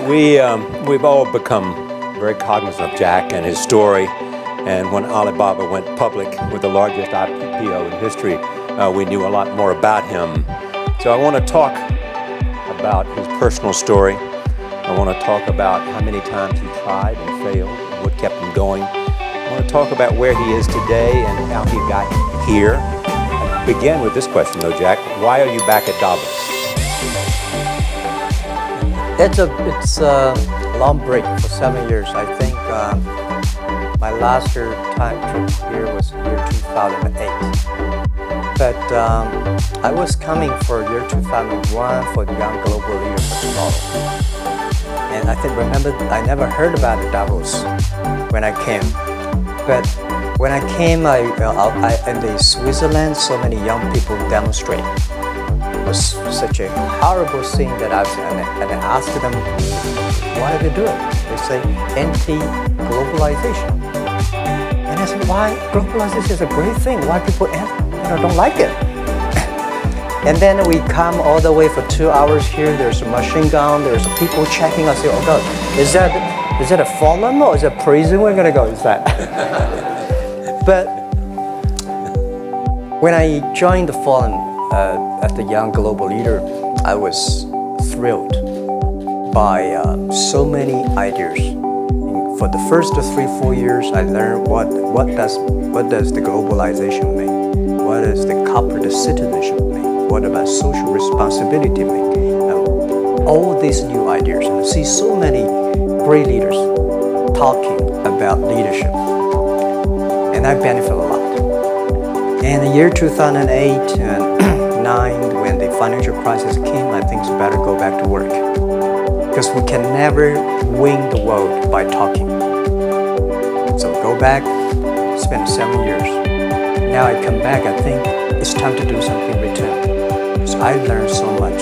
We've all become very cognizant of Jack and his story. And when Alibaba went public with the largest IPO in history, we knew a lot more about him. So I want to talk about his personal story. I want to talk about how many times he tried and failed, and what kept him going. I want to talk about where he is today and how he got here. I begin with this question though, Jack. Why are you back at Davos? It's a long break for 7 years. I think my last time trip here was year 2008. But I was coming for year 2001 for the Young Global Leader for Tomorrow. And remember, I never heard about Davos when I came. But when I came, in the Switzerland, so many young people demonstrate. It was such a horrible scene that I asked them, why are they doing it? They say anti-globalization. And I said, why? Globalization is a great thing. Why people don't like it? And then we come all the way for 2 hours here. There's a machine gun. There's people checking us. Oh God, is that a forum or is it prison we're gonna go inside? But when I joined the forum as the Young Global Leader, I was thrilled by so many ideas. For the first 3-4 years, I learned what does the globalization mean? What does the corporate citizenship mean? What about social responsibility mean? All these new ideas, and I see so many great leaders talking about leadership, and I benefit a lot. And the year 2008 and 9, when the financial crisis came, I think it's better go back to work. Because we can never win the world by talking. So go back, spend 7 years. Now I come back, I think it's time to do something in return. Because I learned so much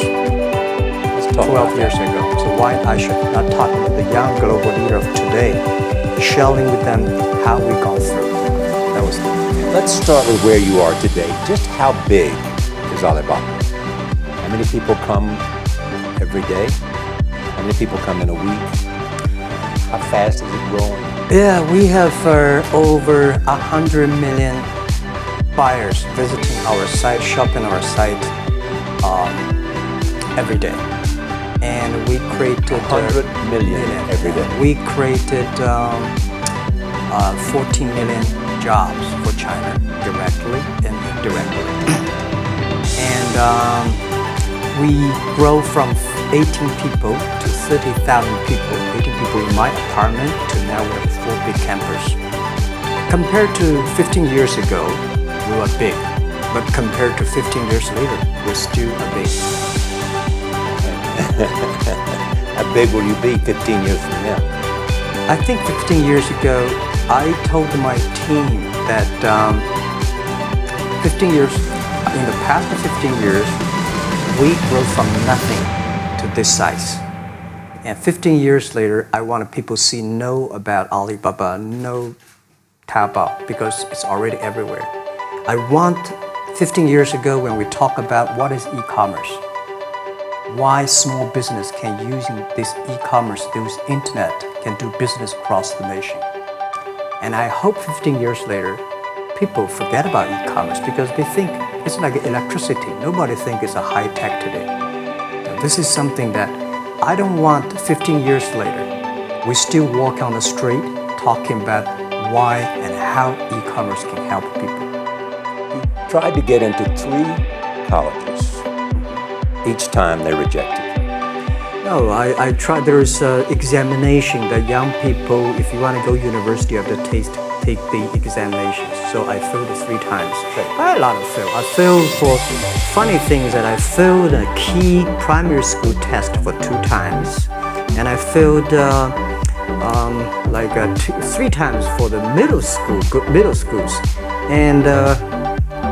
12 years ago. So why I should not talk with the young global leader of today, sharing with them how we've gone through. That was the Let's start with where you are today. Just how big is Alibaba? How many people come every day? How many people come in a week? How fast is it growing? Yeah, we have over 100 million buyers visiting our site, shopping our site every day. And we created 100 million every day. We created 14 million jobs for China, directly and indirectly. And we grow from 18 people to 30,000 people, 18 people in my apartment to now we have 4 big campers. Compared to 15 years ago, we were big, but compared to 15 years later, we're still big. How big will you be 15 years from now? I think 15 years ago, I told my team that 15 years, in the past 15 years, we grew from nothing to this size. And 15 years later, I want people to know about Alibaba, know Taobao, because it's already everywhere. I want 15 years ago when we talk about what is e-commerce, why small business can use this e-commerce, use internet, can do business across the nation. And I hope 15 years later, people forget about e-commerce because they think it's like electricity. Nobody thinks it's a high tech today. This is something that I don't want 15 years later. We still walk on the street talking about why and how e-commerce can help people. You tried to get into 3 colleges. Each time they rejected. No, I tried. There is an examination that young people, if you want to go to university, you have to take the examinations. So I failed 3 times. I had a lot of fail. I failed for funny things that I failed a key primary school test for 2 times, and I failed 3 times for the middle schools, and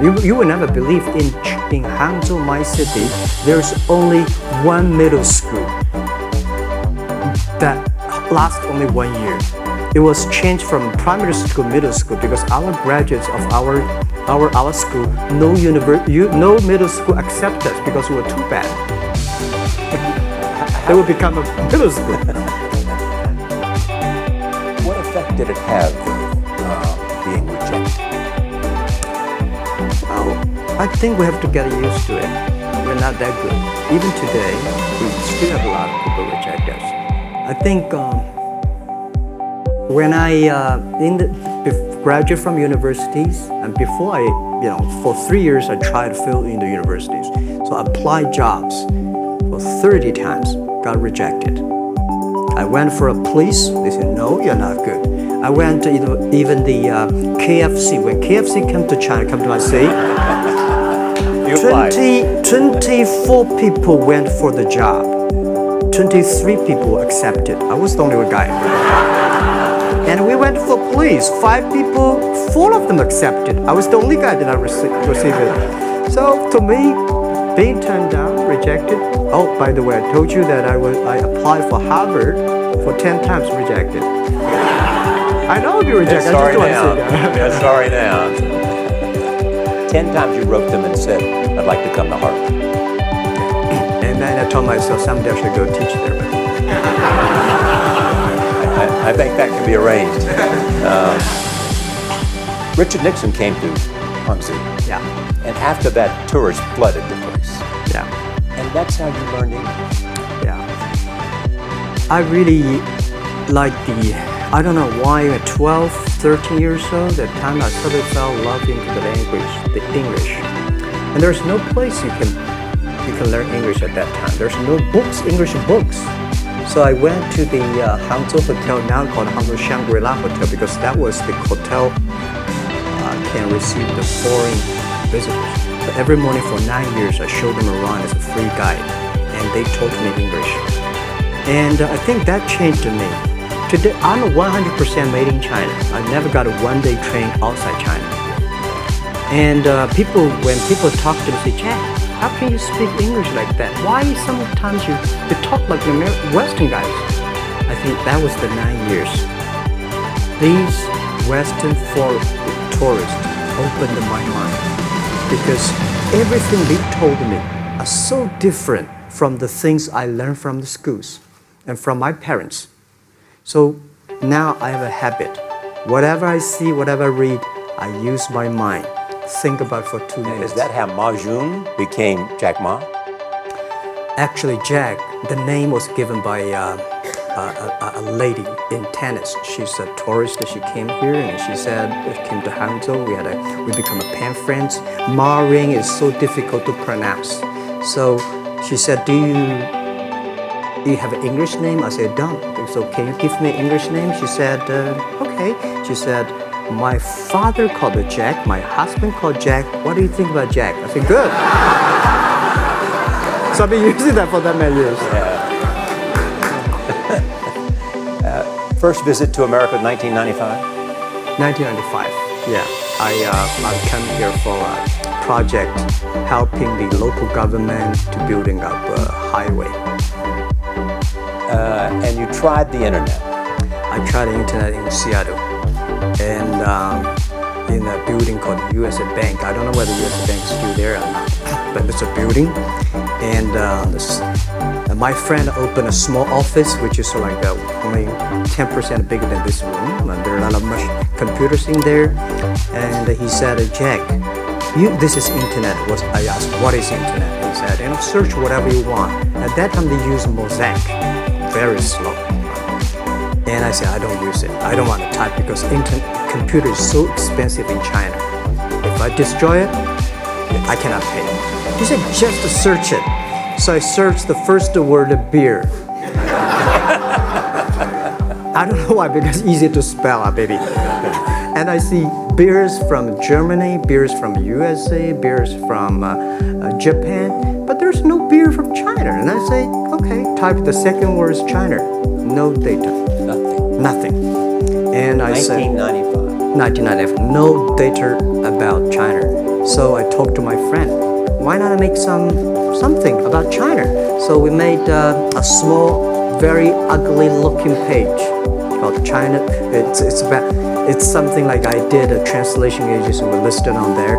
you will never believe in Hangzhou, my city, there's only 1 middle school that lasts only 1 year. It was changed from primary school, middle school, because our graduates of our school, no middle school accept us because we were too bad. They will become a middle school. What effect did it have, being rejected? Well, I think we have to get used to it. We're not that good. Even today, we still have a lot of people reject us. I think when I graduate from universities, and before for 3 years I tried to fill in the universities. So I applied jobs for 30 times, got rejected. I went for a police, they said, no, you're not good. I went to even the KFC. When KFC came to China, come to my city, 24 people went for the job. 23 people accepted. I was the only one guy. And we went for police. 5 people, 4 of them accepted. I was the only guy that I received it. So to me, being turned down, rejected. Oh, by the way, I told you that I applied for Harvard for 10 times, rejected. I know you rejected. Sorry now. Yeah, sorry now. 10 times you wrote them and said, I'd like to come to Harvard. And then I told myself, someday I should go teach there. I think that can be arranged. Richard Nixon came to Hangzhou. Yeah. And after that, tourists flooded the place. Yeah. And that's how you learned English. Yeah. I really like I don't know why at 12, 13 years old, that time I suddenly fell in love into the language, the English. And there's no place you can learn English at that time. There's no books, English books. So I went to the Hangzhou hotel, now called Hangzhou Shangri-La Hotel, because that was the hotel can receive the foreign visitors. So every morning for 9 years, I showed them around as a free guide, and they taught me English. And I think that changed me. Today, I'm 100% made in China. I never got a one-day train outside China. And when people talk to me, say, Jack, how can you speak English like that? Why sometimes you talk like Western guys? I think that was the 9 years. These Western tourists opened my mind, because everything they told me are so different from the things I learned from the schools and from my parents. So now I have a habit. Whatever I see, whatever I read, I use my mind. Think about for 2 minutes. Is that how Ma Jun became Jack Ma? Actually, Jack, the name was given by a lady in tennis. She's a tourist. She came here and she said, she came to Hangzhou. We become a pen friends. Ma Ring is so difficult to pronounce. So she said, do you have an English name? I said, don't. So can you give me an English name? She said, okay. She said, my father called her Jack, my husband called Jack. What do you think about Jack? I said, good. So I've been using that for that many years. Yeah. First visit to America in 1995? 1995, yeah. I came here for a project helping the local government to building up a highway. And you tried the internet? I tried the internet in Seattle. And in a building called USA Bank. I don't know whether USA Bank is still there or not, but it's a building. And my friend opened a small office, which is like only 10% bigger than this room. And there are a lot of computers in there. And he said, Jack, this is internet. I asked, what is internet? He said, search whatever you want. At that time, they used Mosaic, very slow. And I said, I don't use it. I don't want to type because computer is so expensive in China. If I destroy it, I cannot pay. He said, just to search it. So I searched the first word, beer. I don't know why, because it's easy to spell, baby. And I see beers from Germany, beers from USA, beers from Japan, but there's no beer from China. And I say, okay, type the second word is China. No data. Nothing. And I said, 1995, no data about China. So I talked to my friend, why not make something about China? So we made a small, very ugly looking page called China. It's something like I did a translation agency were listed on there.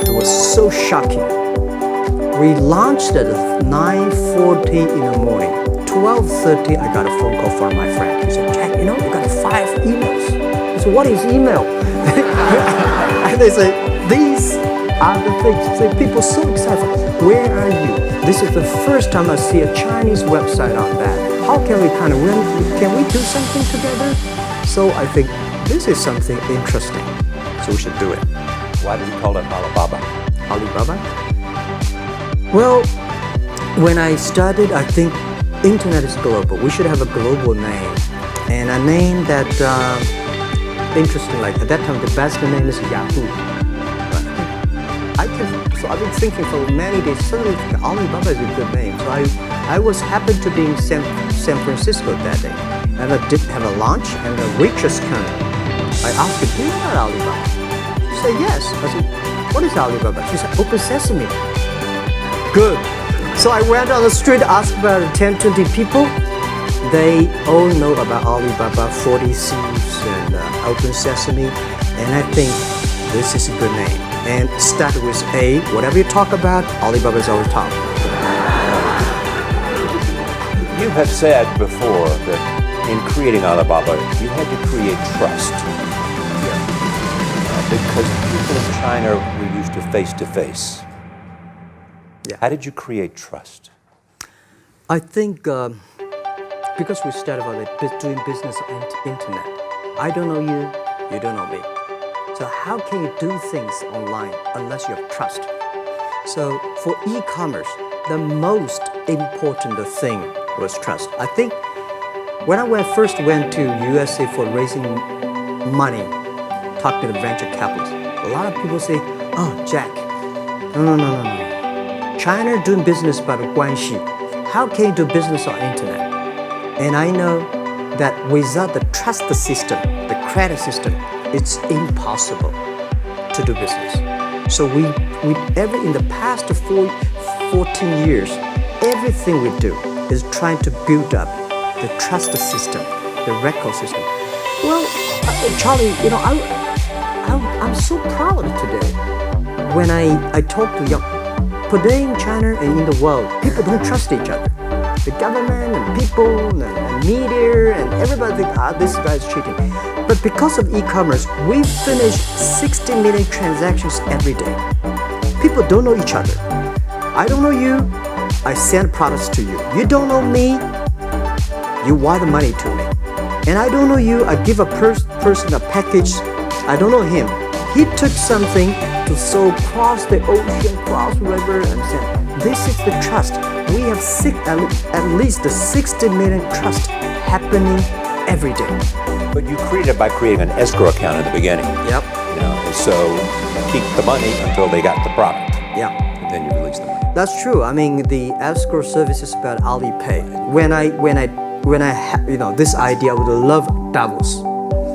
It was so shocking. We launched at 9:40 in the morning. 12:30, I got a phone call from my friend. He said, Jack, you got 5 emails. I said, what is email? And they say, these are the things. So people so excited. Where are you? This is the first time I see a Chinese website on that. How can we can we do something together? So I think this is something interesting. So we should do it. Why do you call it Alibaba? Alibaba? Well, when I started, I think internet is global. We should have a global name. And a name that, interesting, like at that time, the best name is Yahoo. So I've been thinking for many days, suddenly Alibaba is a good name. So I was happened to be in San Francisco that day. And I did have a lunch, and the waitress came. I asked her, do you know about Alibaba? She said, yes. I said, what is Alibaba? She said, Open Sesame. Good. So I went on the street, asked about 10, 20 people. They all know about Alibaba, 40 Thieves, and Open Sesame. And I think this is a good name. And start with A. Whatever you talk about, Alibaba is always top. You have said before that in creating Alibaba, you had to create trust. Because people in China were used to face-to-face. Yeah. How did you create trust? I think because we started about doing business on the internet. I don't know you, you don't know me. So how can you do things online unless you have trust? So for e-commerce, the most important thing was trust. I think when I first went to USA for raising money, talk to the venture capitalists, a lot of people say, oh, Jack, no. China doing business by the guanxi. How can you do business on internet? And I know that without the trust system, the credit system, it's impossible to do business. So in the past 14 years, everything we do is trying to build up the trust system, the record system. Well, Charlie, I'm so proud today. When I talk to today in China and in the world, people don't trust each other. The government and people and media and everybody think, this guy is cheating. But because of e-commerce, we finish 60 million transactions every day. People don't know each other. I don't know you, I send products to you. You don't know me, you wire the money to me. And I don't know you, I give a person a package, I don't know him. He took something to so cross the ocean, cross river, and said, this is the trust. We have at least 60 million trust happening every day. But you created by creating an escrow account in the beginning. Yep. So keep the money until they got the product. Yeah. And then you release the money. That's true. I mean, the escrow service is about Alipay. When I had this idea, I would love Davos,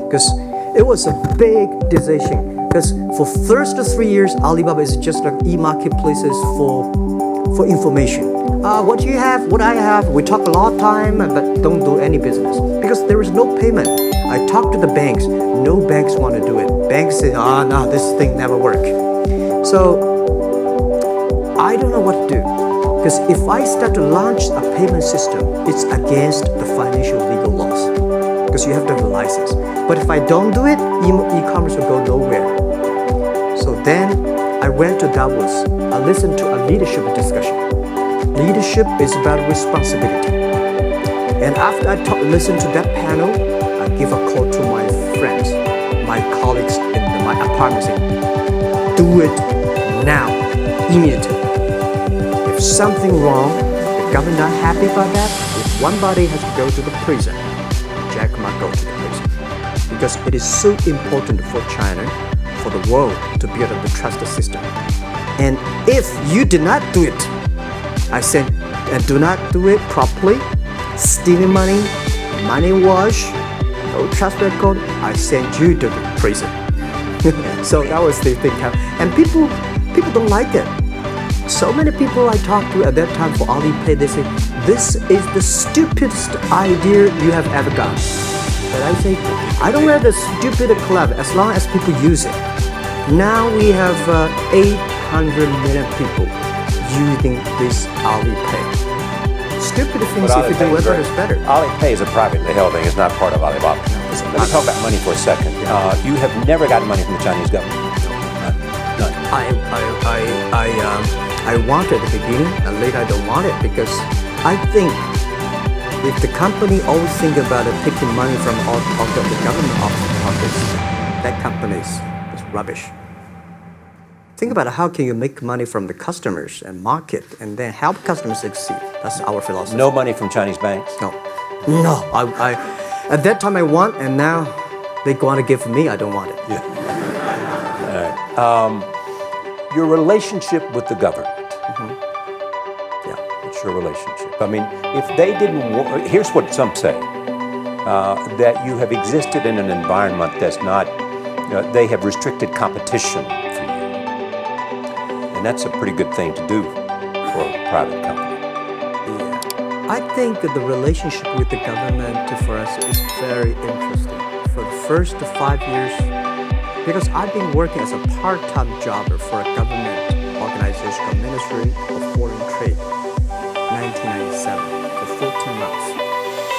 because it was a big decision. Because for first 3 years, Alibaba is just like e-marketplaces for information. What you have, what I have, we talk a lot of time, but don't do any business. Because there is no payment. I talk to the banks, no banks want to do it. Banks say, no, this thing never work. So, I don't know what to do. Because if I start to launch a payment system, it's against the financial legal laws. Because you have to have a license. But if I don't do it, e-commerce will go nowhere. So then I went to Davos. I listened to a leadership discussion. Leadership is about responsibility. And after I listened to that panel, I give a call to my friends, my colleagues in my apartment saying, do it now, immediately. If something wrong, the government not happy about that, if one body has to go to the prison, Jack might go to the prison. Because it is so important for China, for the world, to build up the trust system. And if you did not do it, I said, and do not do it properly, stealing money, money wash, no trust record, I send you to the prison. So that was the thing. And people don't like it. So many people I talked to at that time for Alipay, they say, this is the stupidest idea you have ever got. But I say, I don't wear the stupid club as long as people use it. Now we have 800 million people using this Alipay. stupid things if you do it is better. Alipay is a privately held thing. It's not part of Alibaba. Let me talk about money for a second. You have never gotten money from the Chinese government. None. I wanted at the beginning, and later I don't want it because I think if the company always think about taking money from out of the government office, that company is rubbish. Think about how can you make money from the customers and market and then help customers succeed. That's our philosophy. No money from Chinese banks? No. I at that time I want, and now they want to give me, I don't want it. Yeah. All right. Your relationship with the government. Yeah. What's your relationship? I mean, if they didn't, here's what some say, that you have existed in an environment that's not, they have restricted competition for you. And that's a pretty good thing to do for a private company. Yeah. I think that the relationship with the government for us is very interesting. For the first 5 years, because I've been working as a part-time jobber for a government organization called Ministry of Foreign Trade, 1997, for 14 months.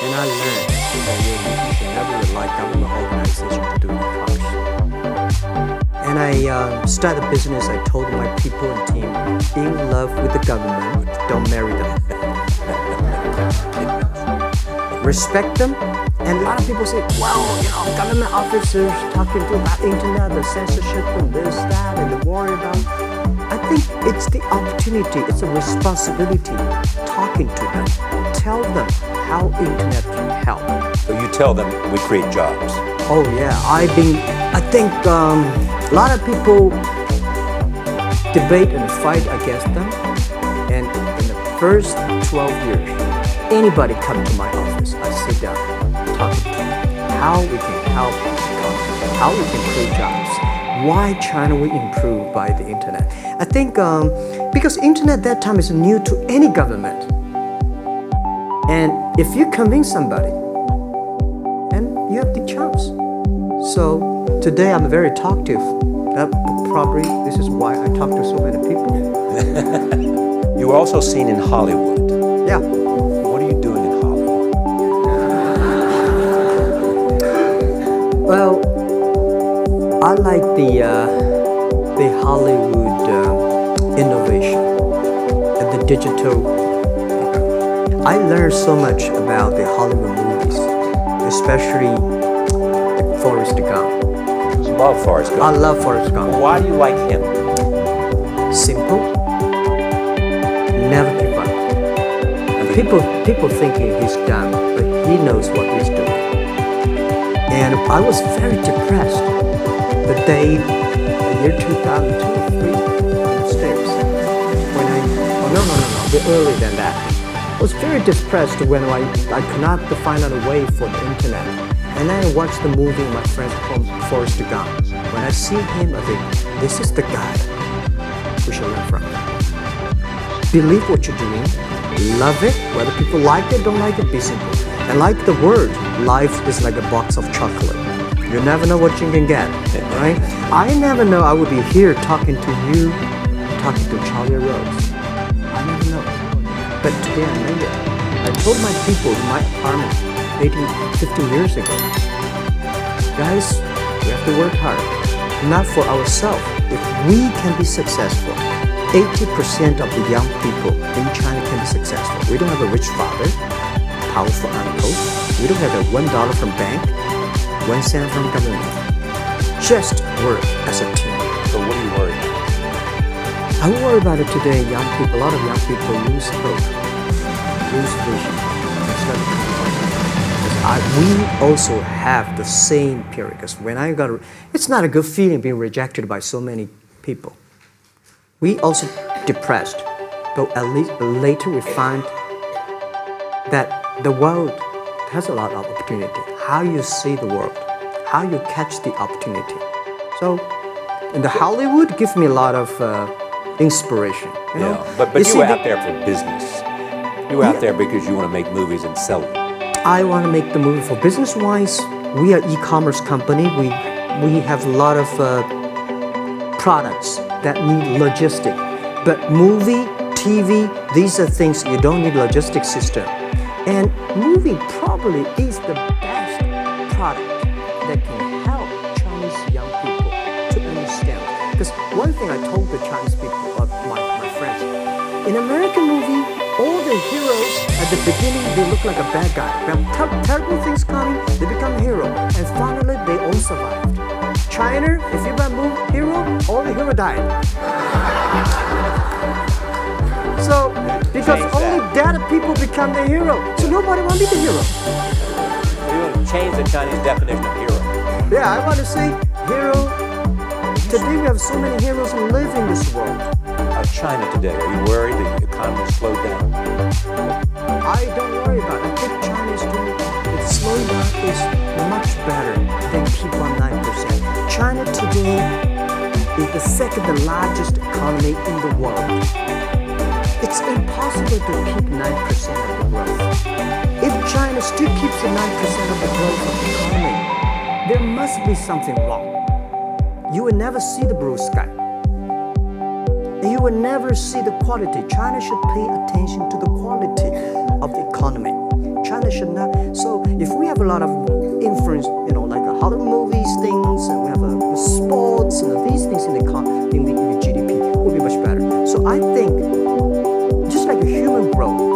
And I learned that you should never rely on government organization to do e-commerce. And I started a business. I told my people and team, be in love with the government, don't marry them. Respect them. And a lot of people say, well, government officers talking about internet, the censorship and this, that, and the worry about. I think it's the opportunity, it's a responsibility talking to them. Tell them how internet can help. So you tell them we create jobs. Oh yeah, I think a lot of people debate and fight against them. And in the first 12 years, anybody come to my office, I sit down, talking to them, how we can help, how we can create jobs, why China will improve by the internet. I think because internet that time is new to any government. And if you convince somebody, and you have the chance. So today I'm very talkative. That probably this is why I talk to so many people. You were also seen in Hollywood. Yeah. What are you doing in Hollywood? Well, I like the Hollywood innovation and the digital. I learned so much about the Hollywood movies, especially Forrest Gump. You love Forrest Gump. I love Forrest Gump. Why do you like him? Simple. Never give up. People thinking he's dumb, but he knows what he's doing. And I was very depressed the day, the year 2002 or 2003 in the States. When no, a bit earlier than that. I was very depressed when I could not find out a way for the internet. And then I watched the movie, my friend from Forrest Gump. When I see him, I think, this is the guy we should learn from. Believe what you're doing, love it, whether people like it, don't like it, be simple. And like the word, life is like a box of chocolate. You never know what you can get, right? I never know I would be here talking to you, talking to Charlie Rose. I never know. But today I made it. I told my people in my apartment 15 years ago, guys, we have to work hard, not for ourselves. If we can be successful, 80% of the young people in China can be successful. We don't have a rich father, powerful uncle. We don't have a $1 from bank, 1 cent from government. Just work as a team. So what do you worry about? I worry about it today. Young people, a lot of young people lose hope, lose vision. Instead of we also have the same period. Because when I got, it's not a good feeling being rejected by so many people. We also depressed, but at least later we find that the world has a lot of opportunity. How you see the world, how you catch the opportunity. So, in the Hollywood gives me a lot of inspiration. You know? But you were out there for business. You were out there because you want to make movies and sell them. I want to make the movie for business-wise. We are e-commerce company. We have a lot of products that need logistic. But movie TV, these are things you don't need logistic system. And movie probably is the best product that can help Chinese young people to understand. Because one thing I told the Chinese people, my friends, in American movie, all the heroes at the beginning, they look like a bad guy. When terrible things coming, they become a hero. And finally, they all survived. China, if you remove hero, all the hero died. So, because only dead people become the hero. So nobody want to be the hero. You want to change the Chinese definition of hero. Yeah, I want to say hero. Today we have so many heroes who live in this world. China today, are you worried that the economy slowed down? I don't worry about it. I think China is doing it. Slowing down is much better than keep on 9%. China today is the second largest economy in the world. It's impossible to keep 9% of the growth. If China still keeps the 9% of the growth of the economy, there must be something wrong. You will never see the blue sky. You will never see the quality. China should pay attention to the quality of the economy. China should not. So if we have a lot of influence, like horror movies, things, and we have sports and these things in the GDP, will be much better. So I think, just like a human growth,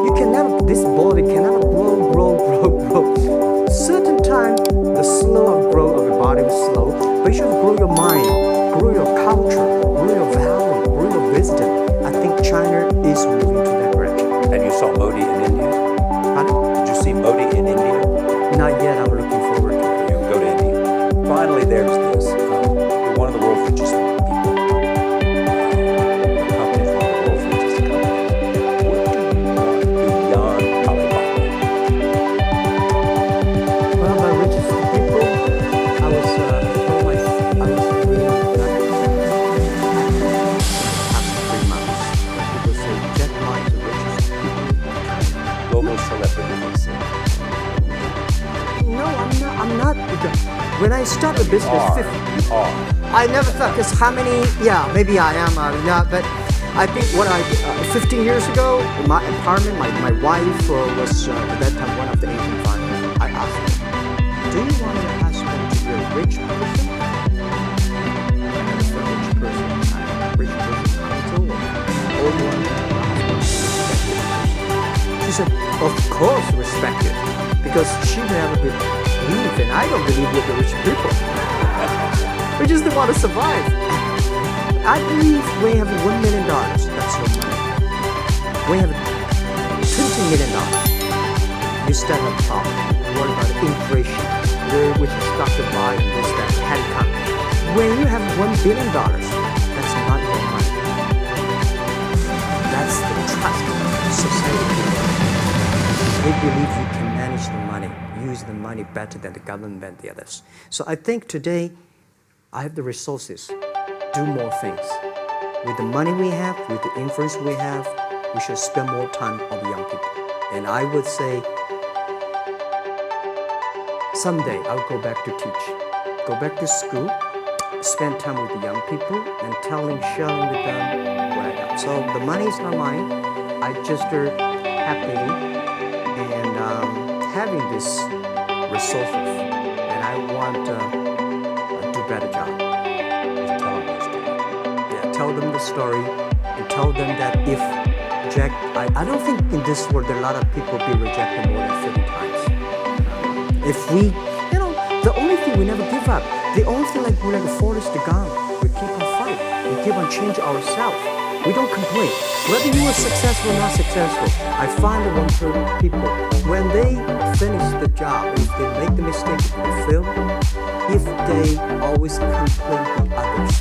this body can never grow. Certain time, the slow of growth of your body is slow, but you should grow your mind, grow your culture, grow your value, grow your wisdom. I think China is moving to that direction. And you saw Modi in India? Pardon? Did you see Modi in India? Not yet, I'm looking forward to it. You go to India. Finally, there's this. You're one of the world's richest people. The company is one of the world's richest companies. What do you want to do beyond Alibaba? One of my richest people, I was really after 3 months. People say Jack Ma is the richest people. Global celebrity, they say. No, I'm not. When I started the business, You are. I never thought, because how many, maybe I am, but I think 15 years ago, in my apartment, my wife was at that time one of the Asian partners. I asked her, do you want your husband to be a rich person? A rich person title, or you want your husband to be respected? She said, of course respected, because she never believe, and I don't believe we're the rich people. We just want to survive. I believe we have $1 million. That's your money. We have $20 million. You stand on top. You worry about inflation. Which is stock to buy and this, that, headcount. When you have $1 billion, that's not your money. That's the trust society. They believe you can manage the money, use the money better than the government and the others. So I think today, I have the resources, do more things. With the money we have, with the influence we have, we should spend more time on the young people. And I would say, someday I'll go back to teach. Go back to school, spend time with the young people, and sharing with them what I got. So the money is not mine. I just happily and having this resources. And I want better job. Just tell them the story. Yeah, tell them the story and tell them that if Jack, I don't think in this world there are a lot of people be rejected more than 30 times. If we, the only thing we never give up, the only thing we're like a Forrest Gump, we keep on fighting, we keep on changing ourselves. We don't complain. Whether you are successful or not successful, I find the one people, when they finish the job, if they make the mistake, if they fail, if they always complain to others,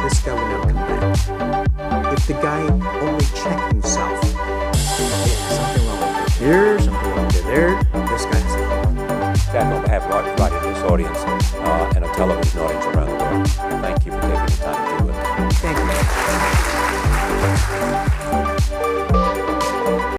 this guy will never come back. If the guy only check himself, something wrong with here, something wrong with there, this guy has a problem. In fact, on behalf of everybody in this audience and a television audience,